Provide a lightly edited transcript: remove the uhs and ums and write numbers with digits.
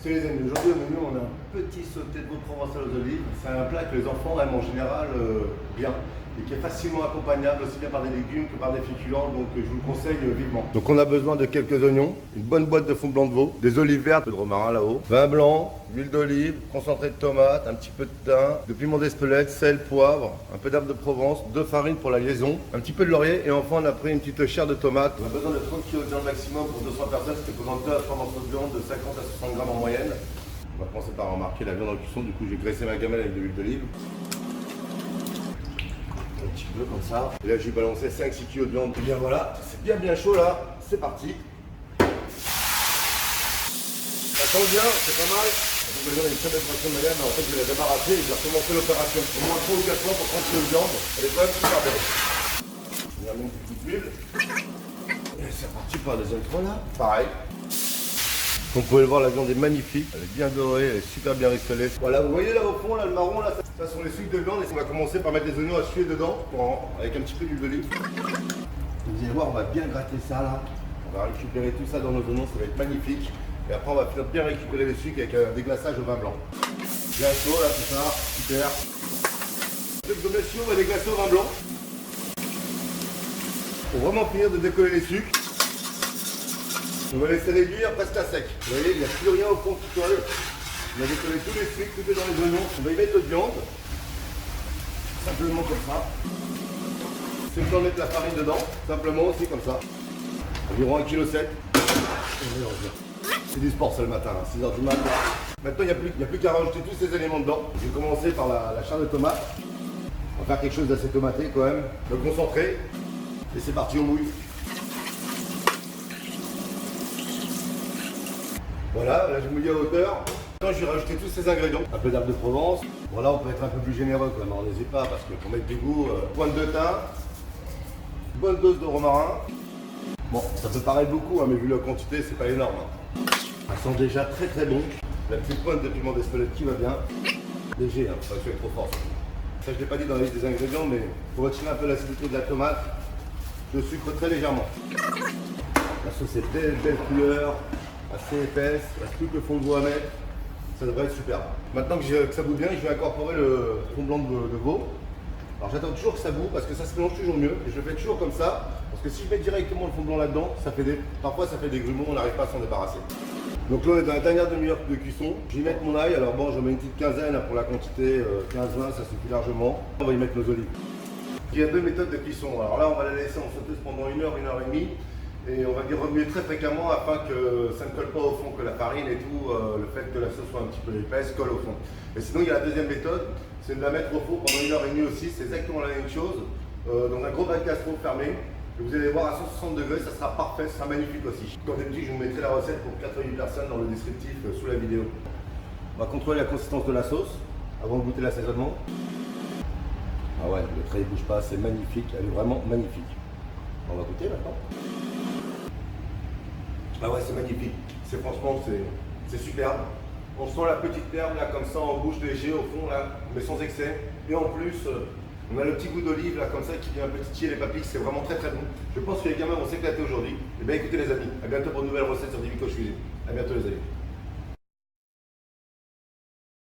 Salut les amis, aujourd'hui au menu on a un petit sauté de veau provençal aux olives. C'est un plat que les enfants aiment en général bien et qui est facilement accompagnable aussi bien par des légumes que par des féculents, donc je vous le conseille vivement. Donc on a besoin de quelques oignons, une bonne boîte de fond blanc de veau, des olives vertes, un peu de romarin là-haut, vin blanc, huile d'olive, concentré de tomate, un petit peu de thym, de piment d'Espelette, sel, poivre, un peu d'herbe de Provence, de farine pour la liaison, un petit peu de laurier et enfin on a pris une petite chair de tomate. On a besoin de 30 kg de viande maximum pour 200 personnes, ce qui représente 2 à 3 morceaux de viande de 50 à 60 grammes en moyenne. On va commencer par remarquer la viande en cuisson, du coup j'ai graissé ma gamelle avec de l'huile d'olive. Un petit peu comme ça. Et là j'ai balancé 5-6 kg de viande. Et bien voilà, c'est bien chaud là, c'est parti. Ça sent bien, c'est pas mal. Donc la viande a une très belle pression de malade, mais en fait je vais la débarrasser et je vais recommencer l'opération. Au moins 3 ou 4 fois pour 30 kg de viande. Elle est quand même super belle. Je vais mettre une petite huile. Et c'est reparti pour la deuxième fois là. Pareil. Comme vous pouvez le voir, la viande est magnifique, elle est bien dorée, elle est super bien rissolée. Voilà, vous voyez là au fond, là le marron, là, ça sont les sucres de viande et on va commencer par mettre les oignons à suer dedans avec un petit peu d'huile d'olive. Vous allez voir, on va bien gratter ça là. On va récupérer tout ça dans nos oignons, ça va être magnifique. Et après, on va bien récupérer les sucres avec un déglaçage au vin blanc. Bien chaud là, tout ça, super. Comme là, on va déglacer au vin blanc. Pour vraiment finir de décoller les sucres. On va laisser réduire presque à sec. Vous voyez, il n'y a plus rien au fond qui colle. On a décollé tous les sucres, tout est dans les oignons. On va y mettre de viande. Simplement comme ça. C'est le temps de mettre la farine dedans. Simplement aussi comme ça. Environ 1,7 kg. C'est du sport ça le matin, 6 h du matin. Maintenant, il n'y a plus qu'à rajouter tous ces éléments dedans. Je vais commencer par la chair de tomate. On va faire quelque chose d'assez tomaté quand même. Le concentré. Et c'est parti, on mouille. Voilà, là j'ai mouillé à hauteur. Maintenant je vais rajouter tous ces ingrédients. Un peu d'herbe de Provence. Voilà, on peut être un peu plus généreux quand même, on n'hésite pas parce que pour mettre du goût, pointe de thym, bonne dose de romarin. Bon, ça peut paraître beaucoup, hein, mais vu la quantité, c'est pas énorme. Ça sent déjà très bon. La petite pointe de piment d'Espelette qui va bien. Léger, hein, pas que je sois trop fort. Ça je l'ai pas dit dans la liste des ingrédients, mais pour retirer un peu l'acidité de la tomate, je sucre très légèrement. La sauce est belle couleur. Assez épaisse, il ne reste plus que le fond de veau à mettre, ça devrait être super. Maintenant que ça bout bien, je vais incorporer le fond blanc de veau. Alors j'attends toujours que ça bout parce que ça se mélange toujours mieux et je le fais toujours comme ça parce que si je mets directement le fond blanc là-dedans, parfois ça fait des grumeaux, on n'arrive pas à s'en débarrasser. Donc là on est dans la dernière demi-heure de cuisson, je vais y mettre mon ail, alors bon j'en mets une petite quinzaine pour la quantité, 15-20 ça suffit largement. On va y mettre nos olives. Il y a deux méthodes de cuisson, alors là on va la laisser en sauteuse pendant 1 heure, 1 heure et demie. Et on va dire remuer très fréquemment afin que ça ne colle pas au fond, que la farine et tout, le fait que la sauce soit un petit peu épaisse, colle au fond. Et sinon il y a la deuxième méthode, c'est de la mettre au four pendant 1 heure et demie aussi, c'est exactement la même chose, dans un gros bac gastro fermé. Et vous allez voir à 160 degrés, ça sera parfait, ça sera magnifique aussi. Comme d'habitude, je vous mettrai la recette pour 88 personnes dans le descriptif sous la vidéo. On va contrôler la consistance de la sauce avant de goûter l'assaisonnement. Ah ouais, le trait ne bouge pas, c'est magnifique, elle est vraiment magnifique. On va goûter maintenant. Ah ouais, c'est magnifique. Franchement, c'est superbe. On sent la petite herbe là comme ça en bouche léger au fond là, mais sans excès. Et en plus, on a le petit goût d'olive là comme ça qui vient un peu titiller les papilles. C'est vraiment très bon. Je pense que les gamins vont s'éclater aujourd'hui. Et bien écoutez les amis, à bientôt pour une nouvelle recette sur Divico Cuisine. À bientôt les amis.